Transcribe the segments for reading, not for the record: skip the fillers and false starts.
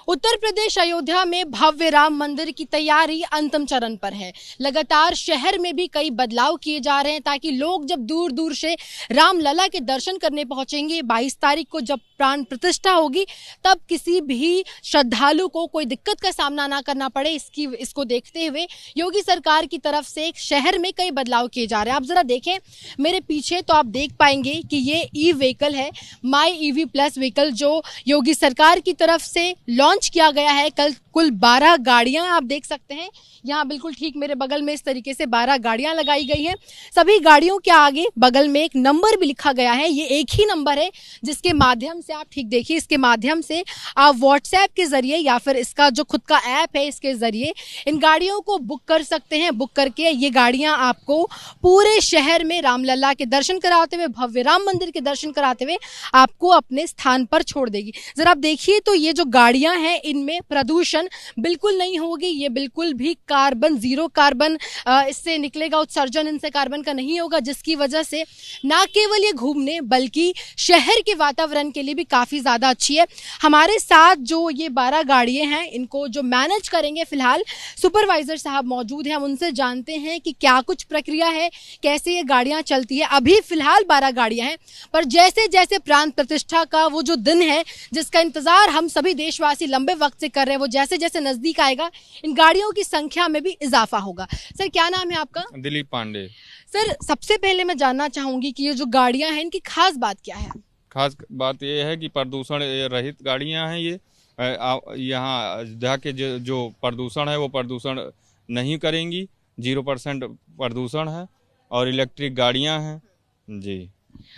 उत्तर प्रदेश अयोध्या में भव्य राम मंदिर की तैयारी अंतिम चरण पर है। लगातार शहर में भी कई बदलाव किए जा रहे हैं ताकि लोग जब दूर दूर से रामलला के दर्शन करने पहुंचेंगे, 22 तारीख को जब प्राण प्रतिष्ठा होगी, तब किसी भी श्रद्धालु को कोई दिक्कत का सामना ना करना पड़े। इसको देखते हुए योगी सरकार की तरफ से शहर में कई बदलाव किए जा रहे हैं। आप जरा देखें मेरे पीछे तो आप देख पाएंगे कि ये ई व्हीकल है, माई ईवी प्लस व्हीकल, जो योगी सरकार की तरफ से लॉन्च किया गया है। कल कुल 12 गाड़ियां आप देख सकते हैं, यहाँ बिल्कुल ठीक मेरे बगल में इस तरीके से 12 गाड़ियां लगाई गई हैं। सभी गाड़ियों के आगे बगल में एक नंबर भी लिखा गया है। ये एक ही नंबर है जिसके माध्यम से आप ठीक देखिए, इसके माध्यम से आप व्हाट्सएप के जरिए या फिर इसका जो खुद का ऐप है इसके जरिए इन गाड़ियों को बुक कर सकते हैं। बुक करके ये गाड़ियां आपको पूरे शहर में रामलला के दर्शन कराते हुए, भव्य राम मंदिर के दर्शन कराते हुए आपको अपने स्थान पर छोड़ देगी। जरा आप देखिए तो ये जो गाड़ियां हैं इनमें प्रदूषण बिल्कुल नहीं होगी। ये बिल्कुल भी कार्बन, जीरो कार्बन इससे निकलेगा, उत्सर्जन इनसे कार्बन का नहीं होगा, जिसकी वजह से ना केवल ये घूमने बल्कि शहर के वातावरण के लिए भी काफ़ी ज़्यादा अच्छी है। हमारे साथ जो ये 12 गाड़ियाँ हैं इनको जो मैनेज करेंगे, फिलहाल सुपरवाइजर साहब मौजूद हैं। हम उनसे जानते हैं कि क्या कुछ प्रक्रिया है, कैसे ये गाड़ियाँ चलती है। अभी फिलहाल 12 गाड़ियाँ हैं, पर जैसे जैसे प्राण प्रतिष्ठा का वो जो दिन है जिसका इंतज़ार हम सभी देशवासी लंबे वक्त से कर रहे हैं, वो जैसे जैसे नज़दीक आएगा इन गाड़ियों की संख्या में भी इजाफा होगा। सर क्या नाम है आपका? दिलीप पांडे। सर सबसे पहले मैं जानना चाहूंगी कि ये जो गाड़ियां हैं इनकी खास बात क्या है? खास बात ये है कि प्रदूषण रहित गाड़ियां हैं ये। यहाँ अयोध्या के जो प्रदूषण है वो प्रदूषण नहीं करेंगी, 0% प्रदूषण है और इलेक्ट्रिक गाड़ियां हैं जी।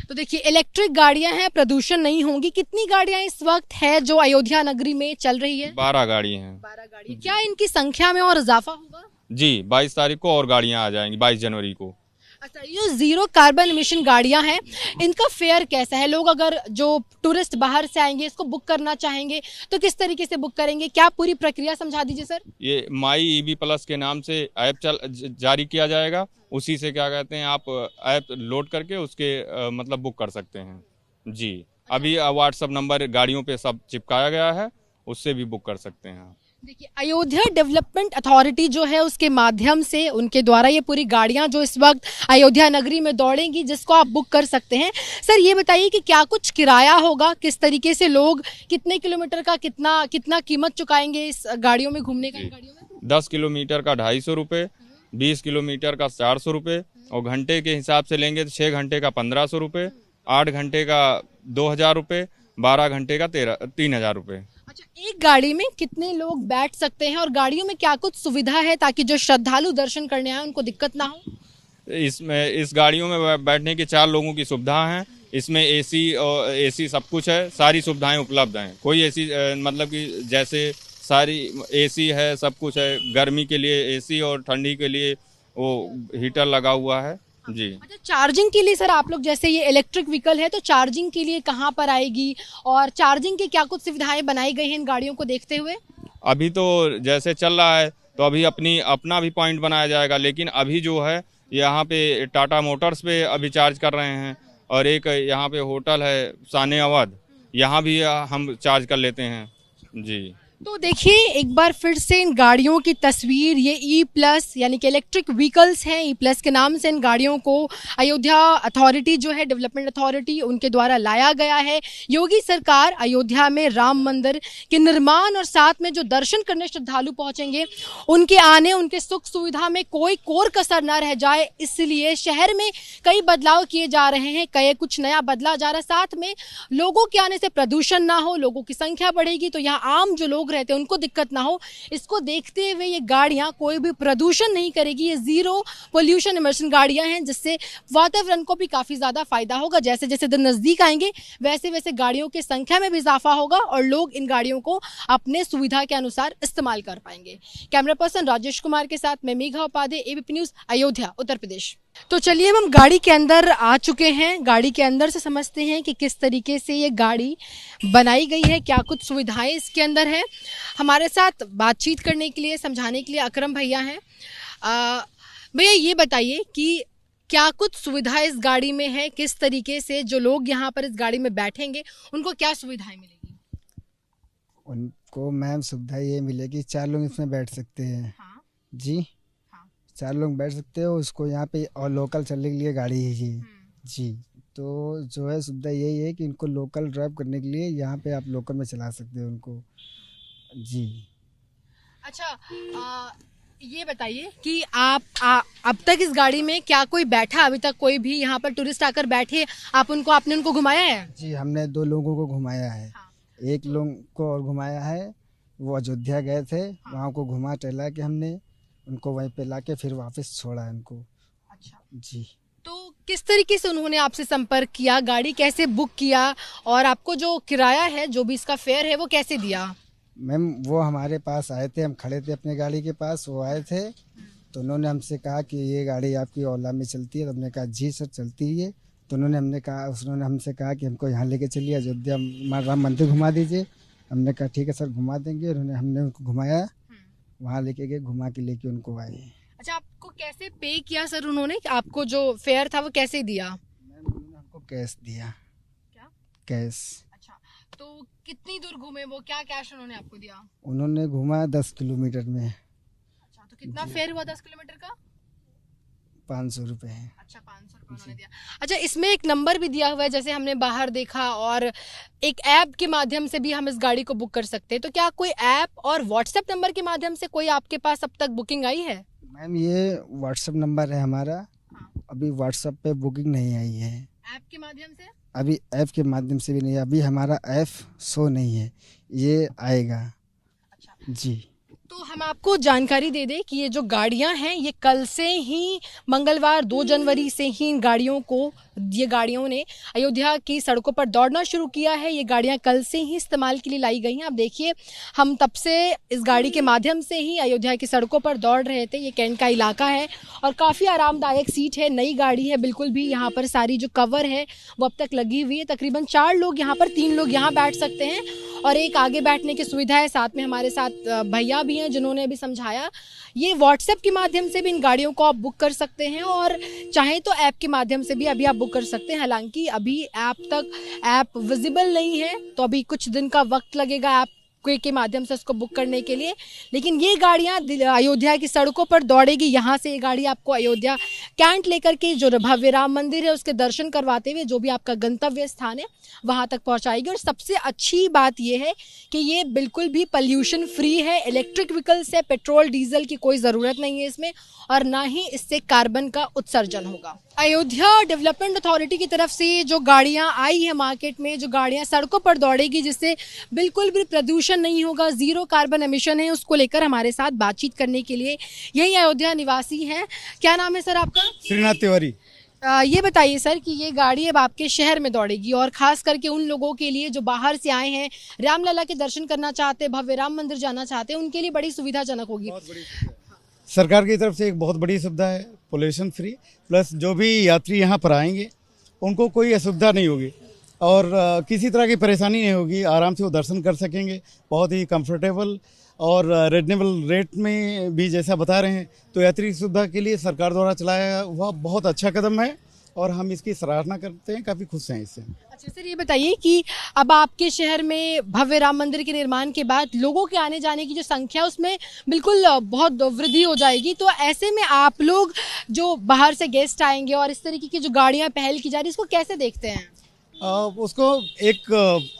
तो देखिए इलेक्ट्रिक गाड़ियां हैं, प्रदूषण नहीं होंगी। कितनी गाड़ियां इस वक्त है जो अयोध्या नगरी में चल रही है? 12 गाड़ी हैं। 12 गाड़ी। क्या इनकी संख्या में और इजाफा होगा? जी, 22 तारीख को और गाड़ियां आ जाएंगी, 22 जनवरी को। अच्छा, ये जीरो कार्बन एमिशन गाड़ियां हैं, इनका फेयर कैसा है? लोग अगर जो टूरिस्ट बाहर से आएंगे इसको बुक करना चाहेंगे तो किस तरीके से बुक करेंगे? क्या पूरी प्रक्रिया समझा दीजिए सर। ये माई ईवी प्लस के नाम से ऐप जारी किया जाएगा। उसी से क्या कहते हैं, आप ऐप लोड करके उसके मतलब बुक कर सकते हैं जी। अभी व्हाट्सएप नंबर गाड़ियों पे सब चिपकाया गया है, उससे भी बुक कर सकते हैं। देखिए अयोध्या डेवलपमेंट अथॉरिटी जो है उसके माध्यम से उनके द्वारा ये पूरी गाड़ियां जो इस वक्त अयोध्या नगरी में दौड़ेंगी, जिसको आप बुक कर सकते हैं। सर ये बताइए कि क्या कुछ किराया होगा, किस तरीके से लोग कितने किलोमीटर का कितना कीमत चुकाएंगे इस गाड़ियों में घूमने का? इन गाड़ियों में 10 किलोमीटर का 250 रुपये, 20 किलोमीटर का 400 रुपये और घंटे के हिसाब से लेंगे तो 6 घंटे का 1500 रुपये, 8 घंटे का 2000 रुपये, 12 घंटे का 3000 रुपये। अच्छा, एक गाड़ी में कितने लोग बैठ सकते हैं और गाड़ियों में क्या कुछ सुविधा है ताकि जो श्रद्धालु दर्शन करने आए उनको दिक्कत ना हो? इस गाड़ियों में बैठने के 4 लोगों की सुविधा है। इसमें एसी सब कुछ है, सारी सुविधाएं उपलब्ध हैं। कोई ऐसी मतलब कि जैसे सारी एसी है, सब कुछ है। गर्मी के लिए एसी और ठंडी के लिए वो हीटर लगा हुआ है जी। अच्छा, चार्जिंग के लिए सर आप लोग, जैसे ये इलेक्ट्रिक व्हीकल है तो चार्जिंग के लिए कहाँ पर आएगी और चार्जिंग की क्या कुछ सुविधाएं बनाई गई हैं इन गाड़ियों को देखते हुए? अभी तो जैसे चल रहा है तो अभी अपना भी पॉइंट बनाया जाएगा, लेकिन अभी जो है यहाँ पे टाटा मोटर्स पे अभी चार्ज कर रहे हैं और एक यहाँ पे होटल है साने अवध, यहाँ भी हम चार्ज कर लेते हैं जी। तो देखिए एक बार फिर से इन गाड़ियों की तस्वीर, ये ई प्लस यानी कि इलेक्ट्रिक व्हीकल्स हैं। ई प्लस के नाम से इन गाड़ियों को अयोध्या अथॉरिटी जो है, डेवलपमेंट अथॉरिटी, उनके द्वारा लाया गया है। योगी सरकार अयोध्या में राम मंदिर के निर्माण और साथ में जो दर्शन करने श्रद्धालु पहुंचेंगे उनके आने, उनके सुख सुविधा में कोई कोर कसर न रह जाए, इसलिए शहर में कई बदलाव किए जा रहे हैं, कई कुछ नया बदला जा रहा है। साथ में लोगों के आने से प्रदूषण ना हो, लोगों की संख्या बढ़ेगी तो यहाँ आम जो लोग रहते हैं उनको दिक्कत ना हो। इसको देखते हुए ये गाड़ियां कोई भी प्रदूषण नहीं करेगी। ये जीरो पोल्यूशन इमर्शन गाड़ियां हैं, जिससे वातावरण को भी काफी ज्यादा फायदा होगा। जैसे जैसे दिन नजदीक आएंगे वैसे वैसे गाड़ियों की संख्या में भी इजाफा होगा और लोग इन गाड़ियों को अपने सुविधा के अनुसार इस्तेमाल कर पाएंगे। कैमरा पर्सन राजेश कुमार के साथ मैं मेघा उपाध्याय, एबीपी न्यूज, अयोध्या, उत्तर प्रदेश। तो चलिए हम गाड़ी के अंदर आ चुके हैं। गाड़ी के अंदर से समझते हैं कि किस तरीके से ये गाड़ी बनाई गई है, क्या कुछ सुविधाएं इसके अंदर है। हमारे साथ बातचीत करने के लिए, समझाने के लिए अकरम भैया हैं। भैया ये बताइए कि क्या कुछ सुविधा इस गाड़ी में है, किस तरीके से जो लोग यहाँ पर इस गाड़ी में बैठेंगे उनको क्या सुविधाएं मिलेगी? उनको मैम सुविधा ये मिलेगी 4 लोग इसमें बैठ सकते हैं। हाँ। जी। हाँ। 4 लोग बैठ सकते हो, उसको यहाँ पे और लोकल चलने के लिए गाड़ी है जी। हम्म। जी। तो जो है सुविधा यही है कि इनको लोकल ड्राइव करने के लिए यहाँ पे आप लोकल में चला सकते हो उनको। जी। अच्छा, ये बताइए कि अब तक इस गाड़ी में क्या कोई बैठा, अभी तक कोई भी यहाँ पर टूरिस्ट आकर बैठे, आपने उनको घुमाया है? जी, हमने 2 लोगों को घुमाया है। हाँ। एक लोग को और घुमाया है, वो अयोध्या गए थे, हाँ। वहाँ को घुमा टहला के हमने उनको वहीं पे लाके फिर वापस छोड़ा है उनको। अच्छा, जी। तो किस तरीके से उन्होंने आपसे संपर्क किया, गाड़ी कैसे बुक किया, और आपको जो किराया है, जो भी इसका फेयर है, वो कैसे दिया? मैम वो हमारे पास आए थे, हम खड़े थे अपने गाड़ी के पास, वो आए थे तो उन्होंने हमसे कहा कि ये गाड़ी आपकी ओला में चलती है, तो हमने कहा जी सर चलती है। तो उन्होंने हमसे कहा कि हमको यहाँ लेके चलिए, अयोध्या राम मंदिर घुमा दीजिए। हमने कहा ठीक है सर घुमा देंगे। हमने उनको घुमाया, वहाँ लेके गए, घुमा के लेके उनको आए। अच्छा, आपको कैसे पे किया सर उन्होंने? आपको जो फेयर था वो कैसे दिया? मैम उन्होंने हमको कैश दिया। क्या? कैश। अच्छा, तो कितनी दूर घूमे वो, क्या कैश उन्होंने आपको दिया? उन्होंने घुमाया 10 किलोमीटर में। अच्छा, तो कितना फेयर हुआ 10 किलोमीटर का? 500 रुपये है। अच्छा, 500 रुपये उन्होंने दिया। अच्छा, इसमें एक नंबर भी दिया हुआ है, जैसे हमने बाहर देखा, और एक ऐप के माध्यम से भी हम इस गाड़ी को बुक कर सकते हैं। तो क्या कोई ऐप और व्हाट्सएप नंबर के माध्यम से कोई आपके पास अब तक बुकिंग आई है? मैम ये व्हाट्सएप नंबर है हमारा। हाँ। अभी व्हाट्सएप पे बुकिंग नहीं आई है। ऐप के माध्यम से? अभी ऐप के माध्यम से भी नहीं, अभी हमारा ऐप शो नहीं है, ये आएगा। अच्छा, जी। तो हम आपको जानकारी दे दें कि ये जो गाड़ियां हैं, ये कल से ही, मंगलवार 2 जनवरी से ही ये गाड़ियों ने अयोध्या की सड़कों पर दौड़ना शुरू किया है। ये गाड़ियां कल से ही इस्तेमाल के लिए लाई गई हैं। आप देखिए, हम तब से इस गाड़ी के माध्यम से ही अयोध्या की सड़कों पर दौड़ रहे थे। ये कैंट का इलाका है और काफ़ी आरामदायक सीट है, नई गाड़ी है बिल्कुल भी। यहाँ पर सारी जो कवर है वो अब तक लगी हुई है। तकरीबन 4 लोग यहाँ पर, 3 लोग यहाँ बैठ सकते हैं और एक आगे बैठने की सुविधा है। साथ में हमारे साथ भैया भी हैं जिन्होंने अभी समझाया। ये व्हाट्सएप के माध्यम से भी इन गाड़ियों को आप बुक कर सकते हैं और चाहें तो ऐप के माध्यम से भी अभी आप बुक कर सकते हैं। हालांकि अभी ऐप विजिबल नहीं है, तो अभी कुछ दिन का वक्त लगेगा ऐप के माध्यम से उसको बुक करने के लिए। लेकिन ये गाड़ियां अयोध्या की सड़कों पर दौड़ेगी। यहाँ से ये गाड़ी आपको अयोध्या कैंट लेकर के जो भव्य राम मंदिर है उसके दर्शन करवाते हुए जो भी आपका गंतव्य स्थान है वहाँ तक पहुँचाएगी। और सबसे अच्छी बात ये है कि ये बिल्कुल भी पॉल्यूशन फ्री है। इलेक्ट्रिक व्हीकल से पेट्रोल डीजल की कोई ज़रूरत नहीं है इसमें, और ना ही इससे कार्बन का उत्सर्जन होगा। अयोध्या डेवलपमेंट अथॉरिटी की तरफ से जो गाड़ियां आई है मार्केट में, जो गाड़ियां सड़कों पर दौड़ेगी जिससे बिल्कुल भी प्रदूषण नहीं होगा, ज़ीरो कार्बन एमिशन है, उसको लेकर हमारे साथ बातचीत करने के लिए यही अयोध्या निवासी हैं। क्या नाम है सर आपका? श्रीनाथ तिवारी। ये बताइए सर कि ये गाड़ी अब आपके शहर में दौड़ेगी और खास करके उन लोगों के लिए जो बाहर से आए हैं, रामलला के दर्शन करना चाहते हैं, भव्य राम मंदिर जाना चाहते हैं, उनके लिए बड़ी सुविधाजनक होगी। सरकार की तरफ से एक बहुत बड़ी सुविधा है, पोल्यूशन फ्री, प्लस जो भी यात्री यहाँ पर आएंगे उनको कोई असुविधा नहीं होगी और किसी तरह की परेशानी नहीं होगी। आराम से वो दर्शन कर सकेंगे, बहुत ही कंफर्टेबल और रिजनेबल रेट में भी जैसा बता रहे हैं। तो यात्री सुविधा के लिए सरकार द्वारा चलाया हुआ बहुत अच्छा कदम है और हम इसकी सराहना करते हैं, काफ़ी खुश हैं इससे। अच्छा सर, ये बताइए कि अब आपके शहर में भव्य राम मंदिर के निर्माण के बाद लोगों के आने जाने की जो संख्या उसमें बिल्कुल बहुत वृद्धि हो जाएगी। तो ऐसे में आप लोग जो बाहर से गेस्ट आएंगे और इस तरीके की जो गाड़ियां पहल की जा रही है, इसको कैसे देखते हैं? उसको एक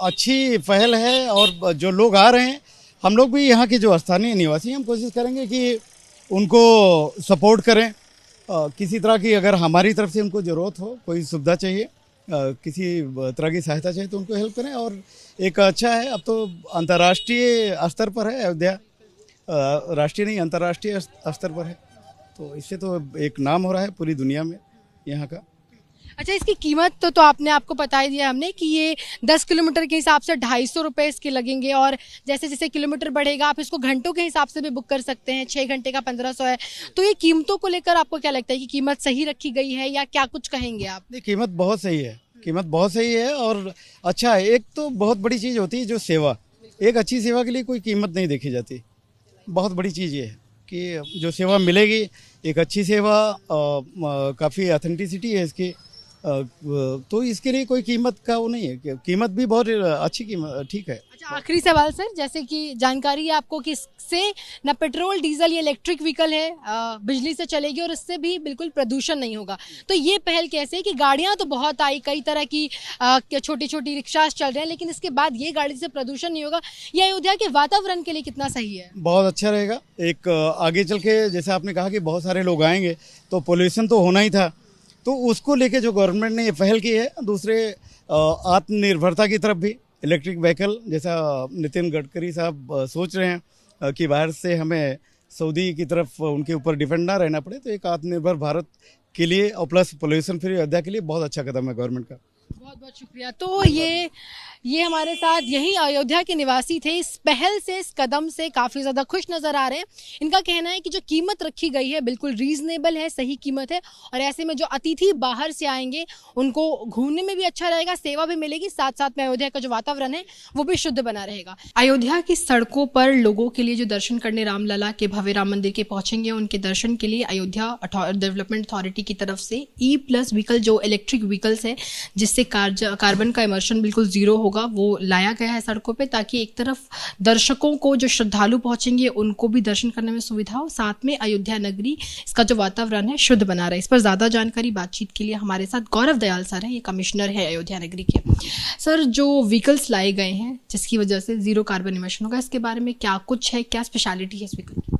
अच्छी पहल है और जो लोग आ रहे हैं, हम लोग भी यहाँ के जो स्थानीय निवासी हैं, हम कोशिश करेंगे कि उनको सपोर्ट करें। किसी तरह की अगर हमारी तरफ से उनको ज़रूरत हो, कोई सुविधा चाहिए, किसी तरह की सहायता चाहिए तो उनको हेल्प करें। और एक अच्छा है, अब तो अंतर्राष्ट्रीय स्तर पर है अयोध्या, राष्ट्रीय नहीं अंतर्राष्ट्रीय स्तर पर है, तो इससे तो एक नाम हो रहा है पूरी दुनिया में यहाँ का। अच्छा, इसकी कीमत तो आपने आपको बता ही दिया हमने कि ये 10 किलोमीटर के हिसाब से 250 रुपये इसके लगेंगे और जैसे जैसे किलोमीटर बढ़ेगा आप इसको घंटों के हिसाब से भी बुक कर सकते हैं। 6 घंटे का 1500 है। तो ये कीमतों को लेकर आपको क्या लगता है कि कीमत सही रखी गई है या क्या कुछ कहेंगे आप? नहीं, कीमत बहुत सही है, कीमत बहुत सही है और अच्छा है। एक तो बहुत बड़ी चीज़ होती है जो सेवा, एक अच्छी सेवा के लिए कोई कीमत नहीं देखी जाती। बहुत बड़ी चीज़ ये है कि जो सेवा मिलेगी, एक अच्छी सेवा, काफ़ी ऑथेंटिसिटी है इसकी तो इसके लिए कोई कीमत का वो नहीं है, कीमत भी बहुत अच्छी कीमत ठीक है। अच्छा, आखिरी सवाल सर, जैसे कि जानकारी है आपको कि इससे ना पेट्रोल डीजल ये इलेक्ट्रिक व्हीकल है, बिजली से चलेगी और इससे भी बिल्कुल प्रदूषण नहीं होगा, तो ये पहल कैसे है कि गाड़ियां तो बहुत आई, कई तरह की छोटी छोटी रिक्शास चल रहे हैं, लेकिन इसके बाद ये गाड़ी से प्रदूषण नहीं होगा, ये अयोध्या के वातावरण के लिए कितना सही है? बहुत अच्छा रहेगा। एक आगे चल के जैसे आपने कहा कि बहुत सारे लोग आएंगे तो पोल्यूशन तो होना ही था, तो उसको लेके जो गवर्नमेंट ने ये पहल की है। दूसरे आत्मनिर्भरता की तरफ भी इलेक्ट्रिक व्हीकल, जैसा नितिन गडकरी साहब सोच रहे हैं कि बाहर से हमें सऊदी की तरफ उनके ऊपर डिपेंड ना रहना पड़े, तो एक आत्मनिर्भर भारत के लिए और प्लस पोल्यूशन फ्री अयोध्या के लिए बहुत अच्छा कदम है गवर्नमेंट का। बहुत बहुत शुक्रिया। तो ये हमारे साथ यही अयोध्या के निवासी थे। इस पहल से, इस कदम से काफ़ी ज़्यादा खुश नज़र आ रहे हैं। इनका कहना है कि जो कीमत रखी गई है बिल्कुल रीज़नेबल है, सही कीमत है, और ऐसे में जो अतिथि बाहर से आएंगे उनको घूमने में भी अच्छा रहेगा, सेवा भी मिलेगी, साथ साथ में अयोध्या का जो वातावरण है वो भी शुद्ध बना रहेगा। अयोध्या की सड़कों पर लोगों के लिए जो दर्शन करने रामलला के भव्य राम मंदिर के पहुँचेंगे, उनके दर्शन के लिए अयोध्या डेवलपमेंट अथॉरिटी की तरफ से E+ व्हीकल, जो इलेक्ट्रिक व्हीकल्स है जिससे कार्बन का इमर्शन बिल्कुल ज़ीरो होगा, वो लाया गया है सड़कों पे, ताकि एक तरफ दर्शकों को, जो श्रद्धालु पहुंचेंगे उनको भी दर्शन करने में सुविधा हो, साथ में अयोध्या नगरी, इसका जो वातावरण है शुद्ध बना रहे। इस पर ज़्यादा जानकारी बातचीत के लिए हमारे साथ गौरव दयाल सर हैं, ये कमिश्नर है अयोध्या नगरी के। सर, जो व्हीकल्स लाए गए हैं जिसकी वजह से ज़ीरो कार्बन इमर्शन होगा, इसके बारे में क्या कुछ है, क्या स्पेशलिटी है इस व्हीकल की?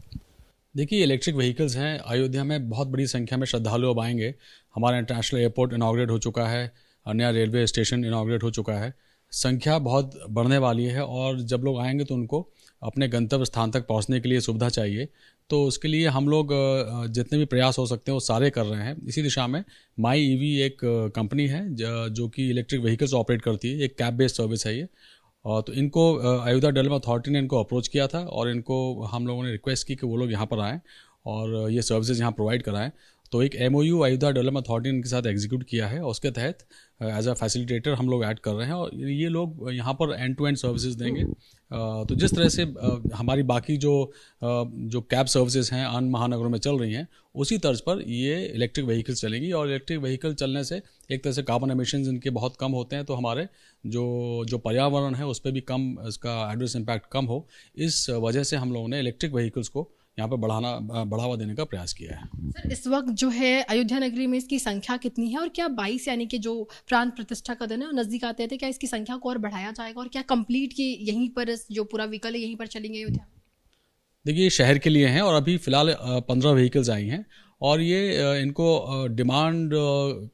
देखिए, इलेक्ट्रिक व्हीकल्स हैं, अयोध्या में बहुत बड़ी संख्या में श्रद्धालु अब आएंगे। हमारा इंटरनेशनल एयरपोर्ट इनॉग्रेट हो चुका है, नया रेलवे स्टेशन इनॉग्रेट हो चुका है, संख्या बहुत बढ़ने वाली है, और जब लोग आएंगे तो उनको अपने गंतव्य स्थान तक पहुंचने के लिए सुविधा चाहिए। तो उसके लिए हम लोग जितने भी प्रयास हो सकते हैं वो सारे कर रहे हैं। इसी दिशा में माई ईवी एक कंपनी है जो कि इलेक्ट्रिक व्हीकल्स ऑपरेट करती है, एक कैब बेस्ड सर्विस है ये। तो इनको अयोध्या डेवलपमेंट अथॉरिटी ने इनको अप्रोच किया था और इनको हम लोगों ने रिक्वेस्ट की कि वो लोग यहाँ पर आएँ और ये सर्विसेज यहाँ प्रोवाइड कराएँ। तो एक MOU अयोध्या डेवलपमेंट अथॉरिटी ने इनके साथ एग्जीक्यूट किया है, और उसके तहत एज अ फैसिलिटेटर हम लोग ऐड कर रहे हैं, और ये लोग यहाँ पर एंड टू एंड सर्विसेज देंगे। तो जिस तरह से हमारी बाकी जो कैब सर्विसेज हैं अन्य महानगरों में चल रही हैं, उसी तर्ज पर ये इलेक्ट्रिक व्हीकल्स चलेंगी। और इलेक्ट्रिक व्हीकल चलने से एक तरह से कार्बन एमिशंस इनके बहुत कम होते हैं, तो हमारे जो पर्यावरण है उस पर भी कम, इसका एडवर्स इम्पैक्ट कम हो। इस वजह से हम लोगों ने इलेक्ट्रिक व्हीकल्स को यहाँ पर बढ़ावा देने का प्रयास किया है। सर, इस वक्त जो है अयोध्या नगरी में इसकी संख्या कितनी है, और क्या 22 यानी कि जो प्राण प्रतिष्ठा का दिन है नज़दीक आते थे, क्या इसकी संख्या को और बढ़ाया जाएगा, और क्या कंप्लीट की यहीं पर जो पूरा व्हीकल है यहीं पर चलेंगे अयोध्या? देखिए, शहर के लिए हैं और अभी फ़िलहाल 15 व्हीकल्स आई हैं, और ये इनको डिमांड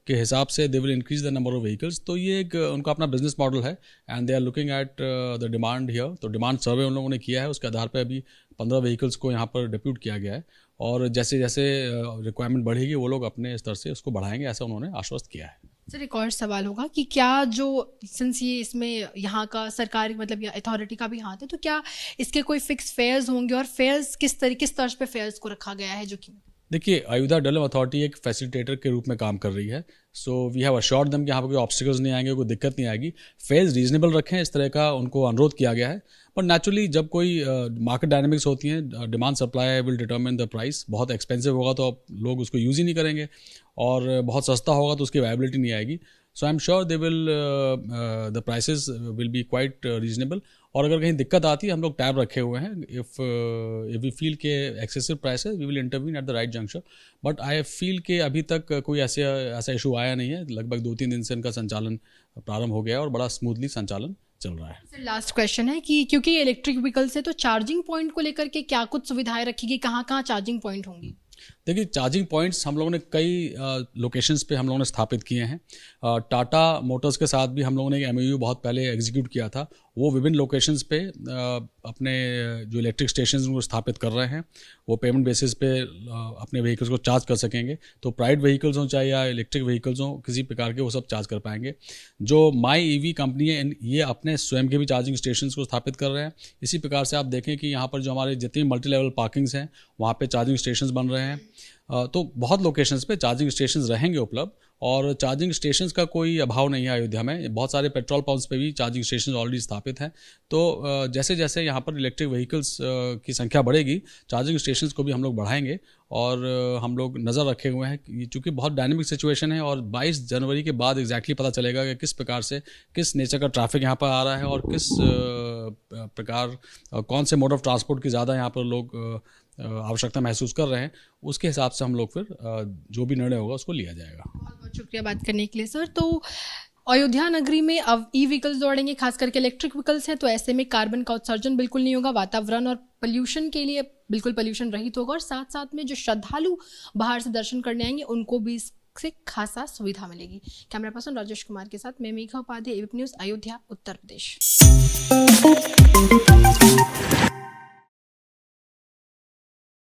के हिसाब से they will increase the number of vehicles. तो ये एक उनका अपना बिजनेस मॉडल है, and they are looking at the demand here. तो डिमांड सर्वे उन लोगों ने किया है, उसके आधार पर अभी 15 व्हीकल्स को यहाँ पर डिप्यूट किया गया है, और जैसे जैसे रिक्वायरमेंट बढ़ेगी वो लोग अपने स्तर से उसको बढ़ाएंगे, ऐसा उन्होंने आश्वस्त किया है। सर, एक और सवाल होगा कि क्या जो सिंस ये इसमें यहाँ का सरकारी मतलब या अथॉरिटी का भी हाथ है, तो क्या इसके कोई फिक्स फेयर्स होंगे, और फेयर्स किस तर्ज पे फेयर्स को रखा गया है? जो कि देखिए, अयोध्या डेवलपमेंट अथॉरिटी एक फैसिलिटेटर के रूप में काम कर रही है। So we have assured them कि यहाँ पर कोई ऑब्स्टिकल्स नहीं आएंगे, कोई दिक्कत नहीं आएगी, फेयर्स रीजनेबल रखें, इस तरह का उनको अनुरोध किया गया है। पर नेचुरली जब कोई मार्केट डायनामिक्स होती हैं, demand supply will determine the price. बहुत एक्सपेंसिव होगा तो लोग उसको यूज़ ही नहीं करेंगे, और बहुत सस्ता होगा तो उसकी वायबिलिटी नहीं आएगी। So I am sure they will the prices will be quite reasonable. और अगर कहीं दिक्कत आती है, हम लोग टैब रखे हुए हैं, इफ़ वी फील के excessive prices we will intervene at the right junction. But I feel के अभी तक कोई ऐसा इशू आया नहीं है। लगभग 2-3 दिन से इनका संचालन प्रारंभ हो गया है और बड़ा स्मूथली संचालन चल रहा है। सर, लास्ट क्वेश्चन है कि क्योंकि ये इलेक्ट्रिक व्हीकल से, तो चार्जिंग पॉइंट को लेकर के क्या कुछ सुविधाएं रखी गई, कहाँ चार्जिंग पॉइंट होंगी? देखिए, चार्जिंग पॉइंट्स हम लोगों ने कई लोकेशंस पे हम लोगों ने स्थापित किए हैं। टाटा मोटर्स के साथ भी हम लोगों ने एक MOU बहुत पहले एग्जीक्यूट किया था। वो विभिन्न लोकेशंस पे अपने जो इलेक्ट्रिक स्टेशन उनको स्थापित कर रहे हैं, वो पेमेंट बेसिस पे अपने व्हीकल्स को चार्ज कर सकेंगे। तो प्राइवेट व्हीकल्स हों चाहे या इलेक्ट्रिक व्हीकल्स हों, किसी प्रकार के वो सब चार्ज कर पाएंगे। जो माई ईवी कंपनी है, ये अपने स्वयं के भी चार्जिंग स्टेशन को स्थापित कर रहे हैं। इसी प्रकार से आप देखें कि यहाँ पर जो हमारे जितनी मल्टी लेवल पार्किंग्स हैं, वहाँ पर चार्जिंग स्टेशन बन रहे हैं। तो बहुत लोकेशंस पे चार्जिंग स्टेशंस रहेंगे उपलब्ध, और चार्जिंग स्टेशंस का कोई अभाव नहीं है अयोध्या में। बहुत सारे पेट्रोल पंप्स पे भी चार्जिंग स्टेशंस ऑलरेडी स्थापित हैं। तो जैसे जैसे यहाँ पर इलेक्ट्रिक व्हीकल्स की संख्या बढ़ेगी, चार्जिंग स्टेशंस को भी हम लोग बढ़ाएंगे, और हम लोग नज़र रखे हुए हैं कि चूँकि बहुत डायनेमिक सिचुएशन है और 22 जनवरी के बाद एग्जैक्टली पता चलेगा कि किस प्रकार से किस नेचर का ट्रैफिक यहाँ पर आ रहा है और किस प्रकार कौन से मोड ऑफ ट्रांसपोर्ट की ज़्यादा यहाँ पर लोग आवश्यकता महसूस कर रहे हैं, उसके हिसाब से हम लोग फिर जो भी निर्णय होगा उसको लिया जाएगा। बहुत बहुत शुक्रिया बात करने के लिए सर। तो अयोध्या नगरी में अब ई व्हीकल्स दौड़ेंगे, खास करके इलेक्ट्रिक व्हीकल्स हैं, तो ऐसे में कार्बन का उत्सर्जन बिल्कुल नहीं होगा, वातावरण और पोल्यूशन के लिए बिल्कुल पोल्यूशन रहित होगा और साथ साथ में जो श्रद्धालु बाहर से दर्शन करने आएंगे उनको भी इससे खासा सुविधा मिलेगी। कैमरा पर्सन राजेश कुमार के साथ मैं मेघा उपाध्याय, एबीपी न्यूज़, अयोध्या, उत्तर प्रदेश।